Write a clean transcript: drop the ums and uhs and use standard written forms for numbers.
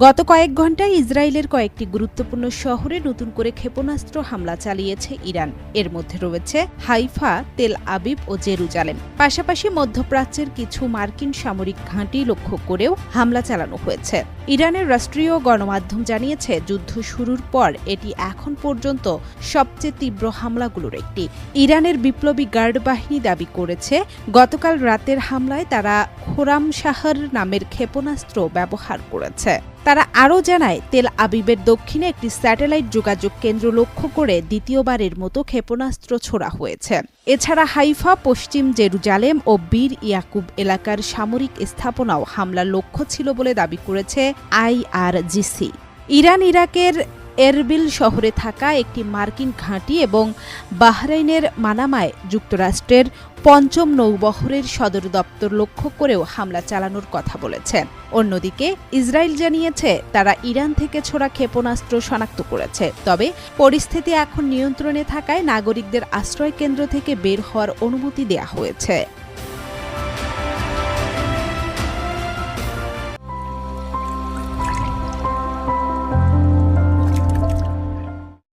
গত কয়েক ঘণ্টায় ইসরায়েলের কয়েকটি গুরুত্বপূর্ণ শহরে নতুন করে ক্ষেপণাস্ত্র হামলা চালিয়েছে ইরান। এর মধ্যে রয়েছে হাইফা, তেল আবিব ও জেরুজালেম। পাশাপাশি মধ্যপ্রাচ্যের কিছু মার্কিন সামরিক ঘাঁটি লক্ষ্য করেও হামলা চালানো হয়েছে। ইরানের রাষ্ট্রীয় গণমাধ্যম জানিয়েছে, যুদ্ধ শুরুর পর এটি এখন পর্যন্ত সবচেয়ে তীব্র হামলাগুলোর একটি। ইরানের বিপ্লবী গার্ড বাহিনী দাবি করেছে, গতকাল রাতের হামলায় তারা খোরামশাহর নামের ক্ষেপণাস্ত্র ব্যবহার করেছে। তারা আরও জানায়, তেল আবিবের দক্ষিণে একটি স্যাটেলাইট যোগাযোগ কেন্দ্র লক্ষ্য করে দ্বিতীয়বারের মতো ক্ষেপণাস্ত্র ছোড়া হয়েছে। এছাড়া হাইফা, পশ্চিম জেরুজালেম ও বীর ইয়াকুব এলাকার সামরিক স্থাপনাও হামলার লক্ষ্য ছিল বলে দাবি করেছে IRGC। ইরান ইরাকের এরবিল শহরে থাকা একটি মার্কিন ঘাঁটি এবং বাহরাইনের মানামায় যুক্তরাষ্ট্রের পঞ্চম নৌবহরের সদর দপ্তর লক্ষ্য করেও হামলা চালানোর কথা বলেছে। অন্যদিকে ইসরায়েল জানিয়েছে, তারা ইরান থেকে ছোড়া ক্ষেপণাস্ত্র শনাক্ত করেছে। তবে পরিস্থিতি এখন নিয়ন্ত্রণে থাকায় নাগরিকদের আশ্রয় কেন্দ্র থেকে বের হওয়ার অনুমতি দেওয়া হয়েছে।